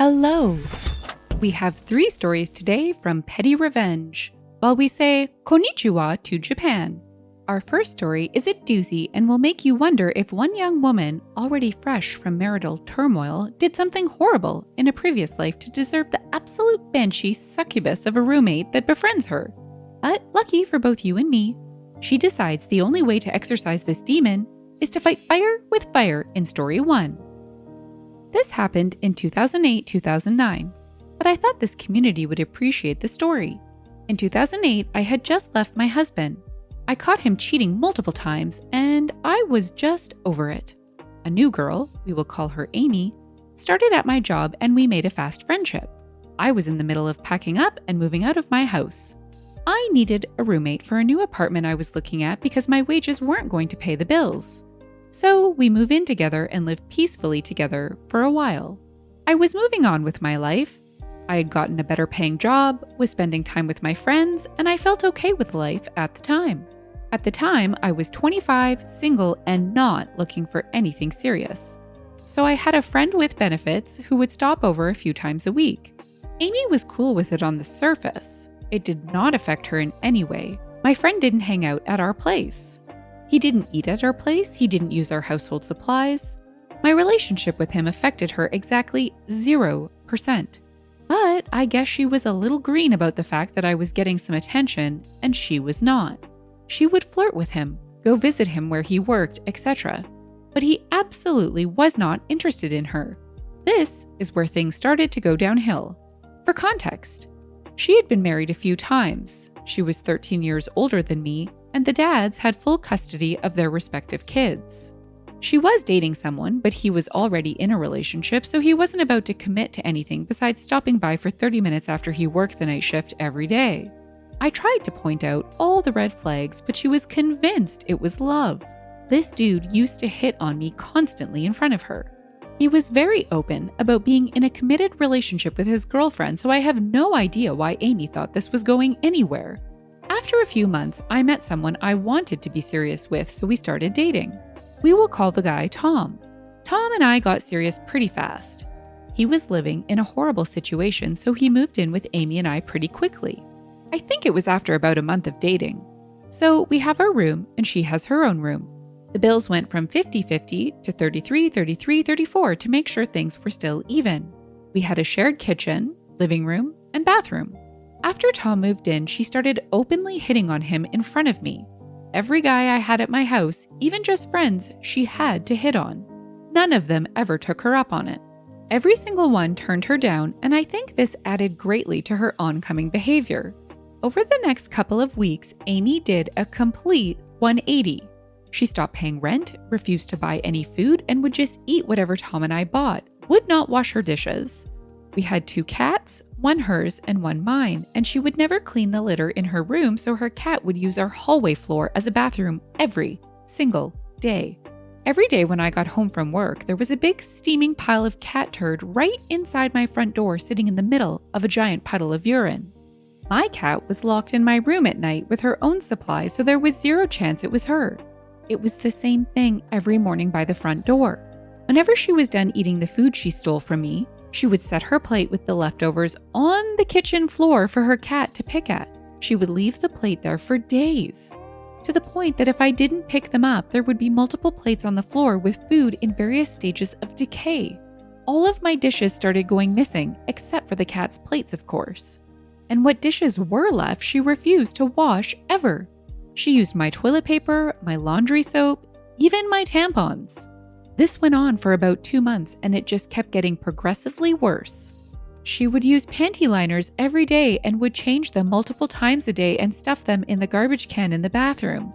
Hello! We have 3 stories today from PettyRevenge, while we say konnichiwa to Japan. Our first story is a doozy and will make you wonder if one young woman, already fresh from marital turmoil, did something horrible in a previous life to deserve the absolute banshee succubus of a roommate that befriends her. But lucky for both you and me, she decides the only way to exorcise this demon is to fight fire with fire in story 1. This happened in 2008-2009, but I thought this community would appreciate the story. In 2008, I had just left my husband. I caught him cheating multiple times, and I was just over it. A new girl, we will call her Amy, started at my job and we made a fast friendship. I was in the middle of packing up and moving out of my house. I needed a roommate for a new apartment I was looking at because my wages weren't going to pay the bills. So we move in together and live peacefully together for a while. I was moving on with my life. I had gotten a better paying job, was spending time with my friends, and I felt okay with life at the time. At the time, I was 25, single, and not looking for anything serious. So I had a friend with benefits who would stop over a few times a week. Amy was cool with it on the surface. It did not affect her in any way. My friend didn't hang out at our place. He didn't eat at our place. He didn't use our household supplies. My relationship with him affected her exactly 0%. But I guess she was a little green about the fact that I was getting some attention and she was not. She would flirt with him, go visit him where he worked, etc. But he absolutely was not interested in her. This is where things started to go downhill. For context, she had been married a few times. She was 13 years older than me, and the dads had full custody of their respective kids. She was dating someone, but he was already in a relationship, so he wasn't about to commit to anything besides stopping by for 30 minutes after he worked the night shift every day. I tried to point out all the red flags, but she was convinced it was love. This dude used to hit on me constantly in front of her. He was very open about being in a committed relationship with his girlfriend, so I have no idea why Amy thought this was going anywhere. After a few months, I met someone I wanted to be serious with, so we started dating. We will call the guy Tom. Tom and I got serious pretty fast. He was living in a horrible situation, so he moved in with Amy and I pretty quickly. I think it was after about a month of dating. So we have our room and she has her own room. The bills went from 50-50 to 33-33-34 to make sure things were still even. We had a shared kitchen, living room, and bathroom. After Tom moved in, she started openly hitting on him in front of me. Every guy I had at my house, even just friends, she had to hit on. None of them ever took her up on it. Every single one turned her down, and I think this added greatly to her oncoming behavior. Over the next couple of weeks, Amy did a complete 180. She stopped paying rent, refused to buy any food, and would just eat whatever Tom and I bought, would not wash her dishes. We had 2 cats, one hers and one mine, and she would never clean the litter in her room, so her cat would use our hallway floor as a bathroom every single day. Every day when I got home from work, there was a big steaming pile of cat turd right inside my front door sitting in the middle of a giant puddle of urine. My cat was locked in my room at night with her own supplies, so there was 0 chance it was her. It was the same thing every morning by the front door. Whenever she was done eating the food she stole from me, she would set her plate with the leftovers on the kitchen floor for her cat to pick at. She would leave the plate there for days, to the point that if I didn't pick them up, there would be multiple plates on the floor with food in various stages of decay. All of my dishes started going missing, except for the cat's plates, of course. And what dishes were left, she refused to wash ever. She used my toilet paper, my laundry soap, even my tampons. This went on for about 2 months and it just kept getting progressively worse. She would use panty liners every day and would change them multiple times a day and stuff them in the garbage can in the bathroom.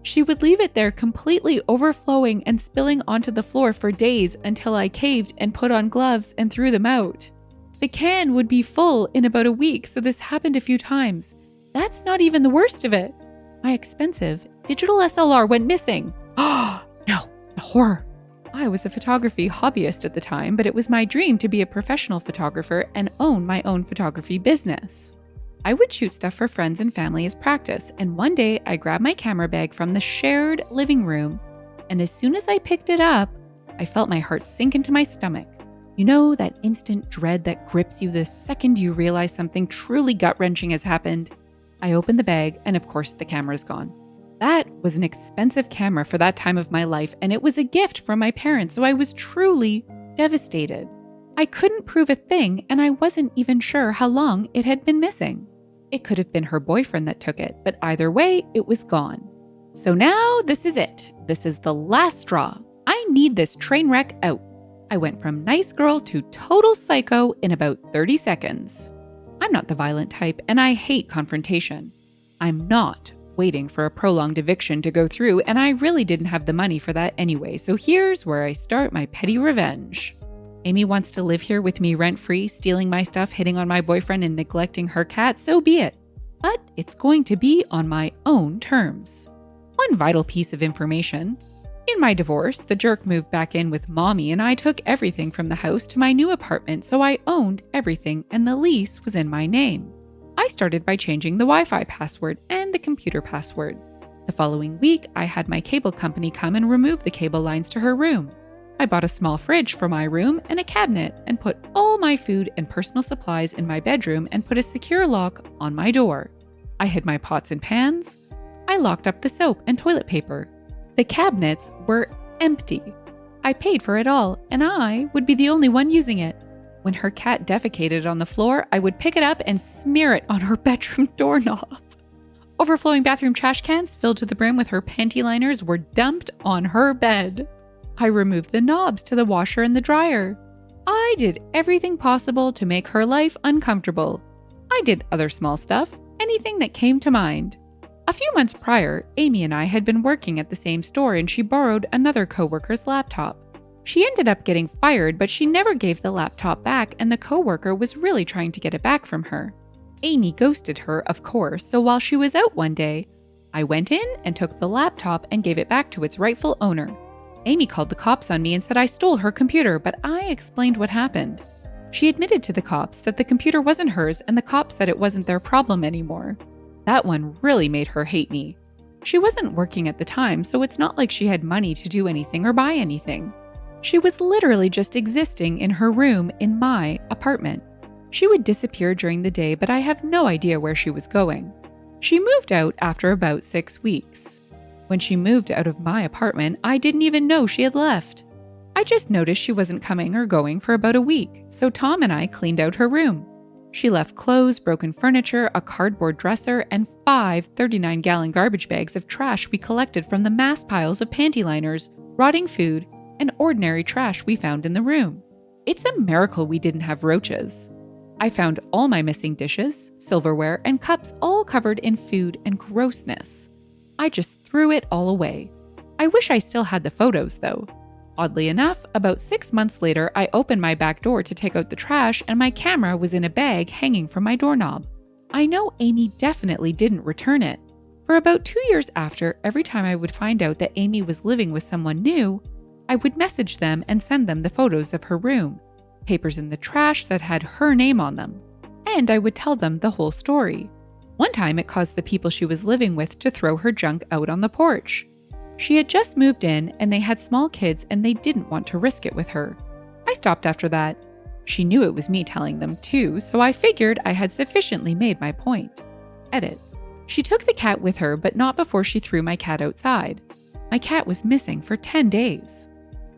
She would leave it there completely overflowing and spilling onto the floor for days until I caved and put on gloves and threw them out. The can would be full in about a week, so this happened a few times. That's not even the worst of it. My expensive digital SLR went missing. Oh, no, the horror. I was a photography hobbyist at the time, but it was my dream to be a professional photographer and own my own photography business. I would shoot stuff for friends and family as practice, and one day I grabbed my camera bag from the shared living room, and as soon as I picked it up, I felt my heart sink into my stomach. You know that instant dread that grips you the second you realize something truly gut-wrenching has happened? I opened the bag, and of course the camera's gone. That was an expensive camera for that time of my life, and it was a gift from my parents, so I was truly devastated. I couldn't prove a thing, and I wasn't even sure how long it had been missing. It could have been her boyfriend that took it, but either way, it was gone. So now this is it. This is the last straw. I need this train wreck out. I went from nice girl to total psycho in about 30 seconds. I'm not the violent type, and I hate confrontation. I'm not waiting for a prolonged eviction to go through, and I really didn't have the money for that anyway, so here's where I start my petty revenge. Amy wants to live here with me rent-free, stealing my stuff, hitting on my boyfriend, and neglecting her cat, so be it. But it's going to be on my own terms. One vital piece of information. In my divorce, the jerk moved back in with mommy, and I took everything from the house to my new apartment, so I owned everything, and the lease was in my name. I started by changing the Wi-Fi password and the computer password. The following week, I had my cable company come and remove the cable lines to her room. I bought a small fridge for my room and a cabinet and put all my food and personal supplies in my bedroom and put a secure lock on my door. I hid my pots and pans. I locked up the soap and toilet paper. The cabinets were empty. I paid for it all, and I would be the only one using it. When her cat defecated on the floor, I would pick it up and smear it on her bedroom doorknob. Overflowing bathroom trash cans filled to the brim with her panty liners were dumped on her bed. I removed the knobs to the washer and the dryer. I did everything possible to make her life uncomfortable. I did other small stuff, anything that came to mind. A few months prior, Amy and I had been working at the same store, and she borrowed another coworker's laptop. She ended up getting fired, but she never gave the laptop back, and the coworker was really trying to get it back from her. Amy ghosted her, of course, so while she was out one day, I went in and took the laptop and gave it back to its rightful owner. Amy called the cops on me and said I stole her computer, but I explained what happened. She admitted to the cops that the computer wasn't hers, and the cops said it wasn't their problem anymore. That one really made her hate me. She wasn't working at the time, so it's not like she had money to do anything or buy anything. She was literally just existing in her room in my apartment. She would disappear during the day, but I have no idea where she was going. She moved out after about 6 weeks. When she moved out of my apartment, I didn't even know she had left. I just noticed she wasn't coming or going for about a week, so Tom and I cleaned out her room. She left clothes, broken furniture, a cardboard dresser, and 5 39-gallon garbage bags of trash we collected from the mass piles of panty liners, rotting food, and ordinary trash we found in the room. It's a miracle we didn't have roaches. I found all my missing dishes, silverware, and cups all covered in food and grossness. I just threw it all away. I wish I still had the photos, though. Oddly enough, about 6 months later, I opened my back door to take out the trash, and my camera was in a bag hanging from my doorknob. I know Amy definitely didn't return it. For about 2 years after, every time I would find out that Amy was living with someone new, I would message them and send them the photos of her room, papers in the trash that had her name on them, and I would tell them the whole story. One time it caused the people she was living with to throw her junk out on the porch. She had just moved in, and they had small kids, and they didn't want to risk it with her. I stopped after that. She knew it was me telling them too, so I figured I had sufficiently made my point. Edit. She took the cat with her, but not before she threw my cat outside. My cat was missing for 10 days.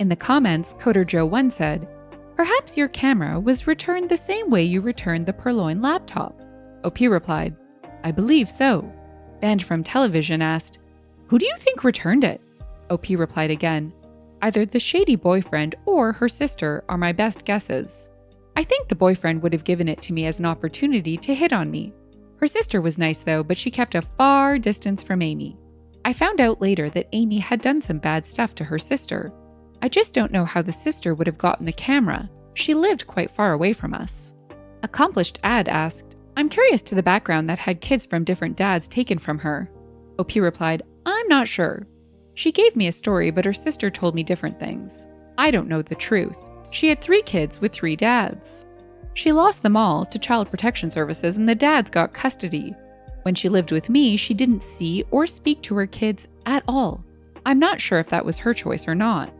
In the comments, Coder Joe 1 said, "Perhaps your camera was returned the same way you returned the purloined laptop." OP replied, "I believe so." Banned from Television asked, "Who do you think returned it?" OP replied again, "Either the shady boyfriend or her sister are my best guesses. I think the boyfriend would have given it to me as an opportunity to hit on me. Her sister was nice though, but she kept a far distance from Amy. I found out later that Amy had done some bad stuff to her sister. I just don't know how the sister would have gotten the camera. She lived quite far away from us." Accomplished Ad asked, "I'm curious to the background that had kids from different dads taken from her." OP replied, "I'm not sure. She gave me a story, but her sister told me different things. I don't know the truth. She had 3 kids with 3 dads. She lost them all to Child Protection Services, and the dads got custody. When she lived with me, she didn't see or speak to her kids at all. I'm not sure if that was her choice or not."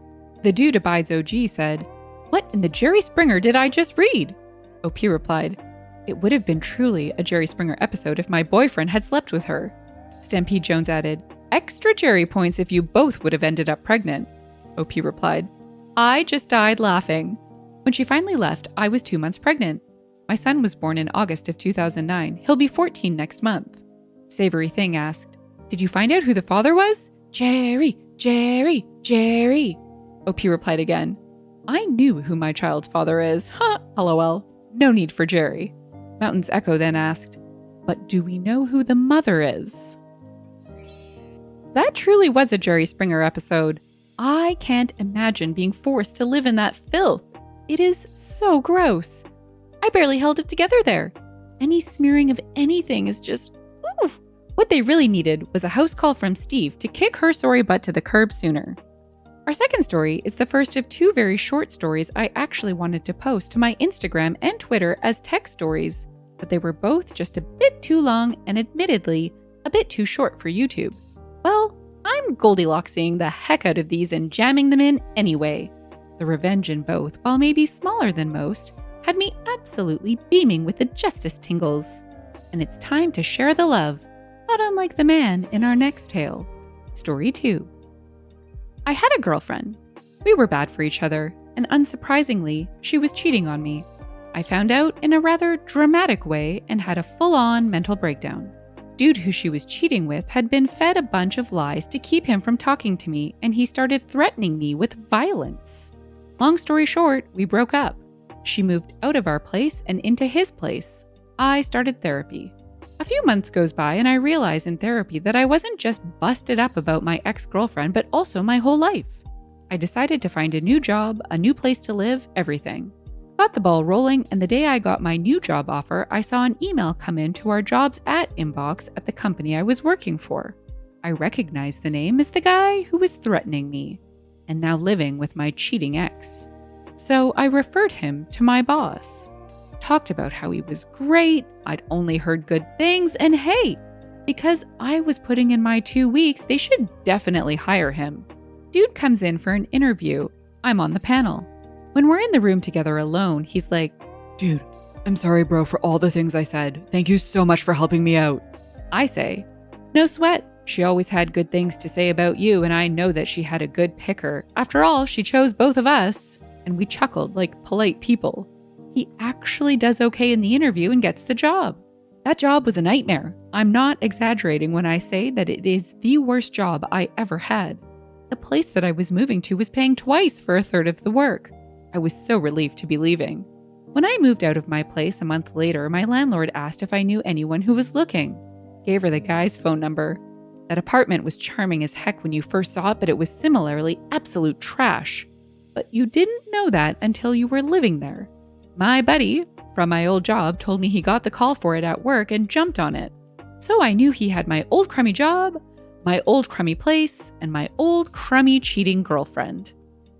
The Dude Abides OG said, What in the Jerry Springer did I just read? OP replied, It would have been truly a Jerry Springer episode if my boyfriend had slept with her. Stampede Jones added, Extra Jerry points if you both would have ended up pregnant. OP replied, I just died laughing. When she finally left, I was 2 months pregnant. My son was born in August of 2009. He'll be 14 next month. Savory Thing asked, Did you find out who the father was? Jerry, Jerry, Jerry. OP replied again, I knew who my child's father is. Ha, lol. No need for Jerry. Mountain's Echo then asked, But do we know who the mother is? That truly was a Jerry Springer episode. I can't imagine being forced to live in that filth. It is so gross. I barely held it together there. Any smearing of anything is just, oof. What they really needed was a house call from Steve to kick her sorry butt to the curb sooner. Our second story is the first of 2 very short stories I actually wanted to post to my Instagram and Twitter as text stories, but they were both just a bit too long and admittedly a bit too short for YouTube. Well, I'm Goldilocks-ing the heck out of these and jamming them in anyway. The revenge in both, while maybe smaller than most, had me absolutely beaming with the justice tingles. And it's time to share the love, not unlike the man in our next tale. Story 2. I had a girlfriend. We were bad for each other, and unsurprisingly, she was cheating on me. I found out in a rather dramatic way and had a full-on mental breakdown. Dude who she was cheating with had been fed a bunch of lies to keep him from talking to me, and he started threatening me with violence. Long story short, we broke up. She moved out of our place and into his place. I started therapy. A few months goes by and I realize in therapy that I wasn't just busted up about my ex-girlfriend, but also my whole life. I decided to find a new job, a new place to live, everything. Got the ball rolling, and the day I got my new job offer, I saw an email come in to our jobs at inbox at the company I was working for. I recognized the name as the guy who was threatening me, and now living with my cheating ex. So I referred him to my boss. Talked about how he was great, I'd only heard good things, and hey, because I was putting in my 2 weeks, they should definitely hire him. Dude comes in for an interview. I'm on the panel. When we're in the room together alone, he's like, Dude, I'm sorry bro for all the things I said. Thank you so much for helping me out. I say, No sweat. She always had good things to say about you, and I know that she had a good picker. After all, she chose both of us. And we chuckled like polite people. He actually does okay in the interview and gets the job. That job was a nightmare. I'm not exaggerating when I say that it is the worst job I ever had. The place that I was moving to was paying twice for a third of the work. I was so relieved to be leaving. When I moved out of my place a month later, my landlord asked if I knew anyone who was looking. Gave her the guy's phone number. That apartment was charming as heck when you first saw it, but it was similarly absolute trash. But you didn't know that until you were living there. My buddy from my old job told me he got the call for it at work and jumped on it. So I knew he had my old crummy job, my old crummy place, and my old crummy cheating girlfriend.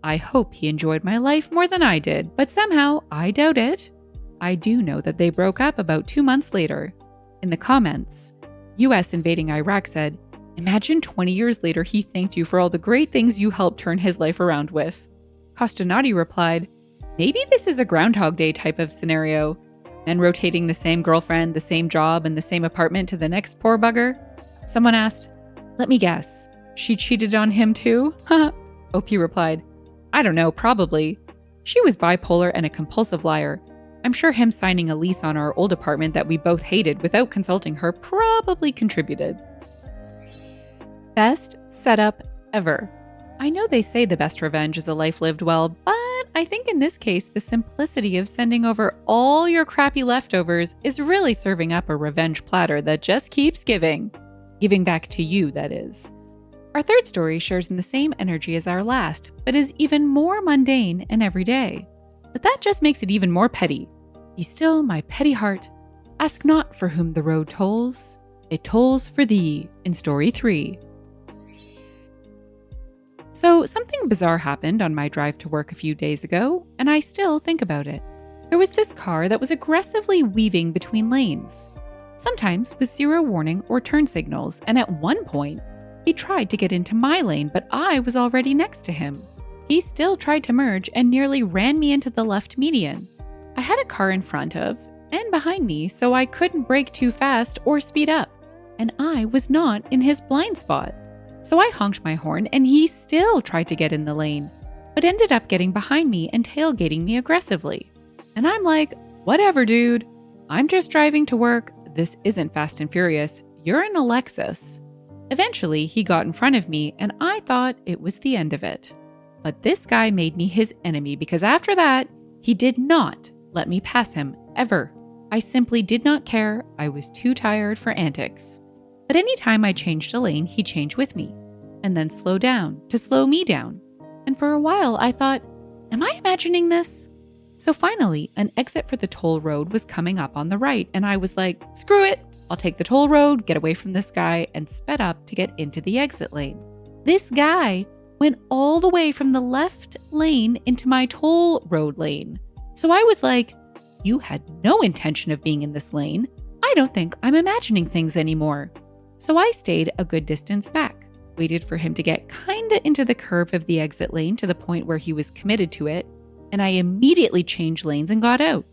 I hope he enjoyed my life more than I did, but somehow I doubt it. I do know that they broke up about 2 months later. In the comments, US invading Iraq said, Imagine 20 years later he thanked you for all the great things you helped turn his life around with. Costanati replied, Maybe this is a Groundhog Day type of scenario. Men rotating the same girlfriend, the same job, and the same apartment to the next poor bugger. Someone asked, Let me guess, she cheated on him too? Haha. OP replied, I don't know, probably. She was bipolar and a compulsive liar. I'm sure him signing a lease on our old apartment that we both hated without consulting her probably contributed. Best setup ever. I know they say the best revenge is a life lived well, but I think in this case, the simplicity of sending over all your crappy leftovers is really serving up a revenge platter that just keeps giving. Giving back to you, that is. Our third story shares in the same energy as our last, but is even more mundane and everyday. But that just makes it even more petty. Be still, my petty heart. Ask not for whom the road tolls. It tolls for thee in story 3. So something bizarre happened on my drive to work a few days ago, and I still think about it. There was this car that was aggressively weaving between lanes, sometimes with zero warning or turn signals, and at one point, he tried to get into my lane, but I was already next to him. He still tried to merge and nearly ran me into the left median. I had a car in front of and behind me, so I couldn't brake too fast or speed up, and I was not in his blind spot. So I honked my horn and he still tried to get in the lane, but ended up getting behind me and tailgating me aggressively. And I'm like, whatever, dude. I'm just driving to work. This isn't Fast and Furious. You're in a Lexus. Eventually, he got in front of me and I thought it was the end of it. But this guy made me his enemy because after that, he did not let me pass him ever. I simply did not care. I was too tired for antics. But anytime I changed a lane, he changed with me and then slowed down to slow me down. And for a while, I thought, am I imagining this? So finally, an exit for the toll road was coming up on the right, and I was like, screw it. I'll take the toll road, get away from this guy, and sped up to get into the exit lane. This guy went all the way from the left lane into my toll road lane. So I was like, you had no intention of being in this lane. I don't think I'm imagining things anymore. So I stayed a good distance back, waited for him to get kinda into the curve of the exit lane to the point where he was committed to it, and I immediately changed lanes and got out.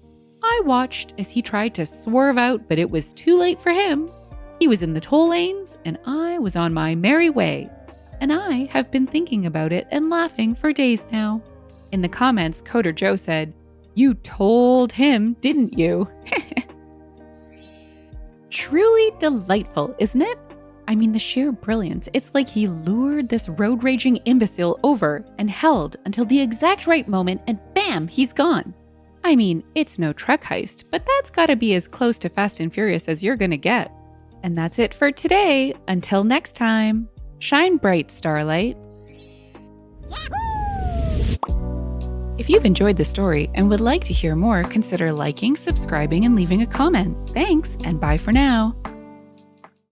I watched as he tried to swerve out, but it was too late for him. He was in the toll lanes, and I was on my merry way. And I have been thinking about it and laughing for days now. In the comments, Coder Joe said, "You told him, didn't you?" Truly delightful, isn't it? I mean, the sheer brilliance. It's like he lured this road-raging imbecile over and held until the exact right moment, and bam, he's gone. I mean, it's no truck heist, but that's gotta be as close to Fast and Furious as you're gonna get. And that's it for today. Until next time, shine bright, Starlight. If you've enjoyed the story and would like to hear more, consider liking, subscribing, and leaving a comment. Thanks, and bye for now.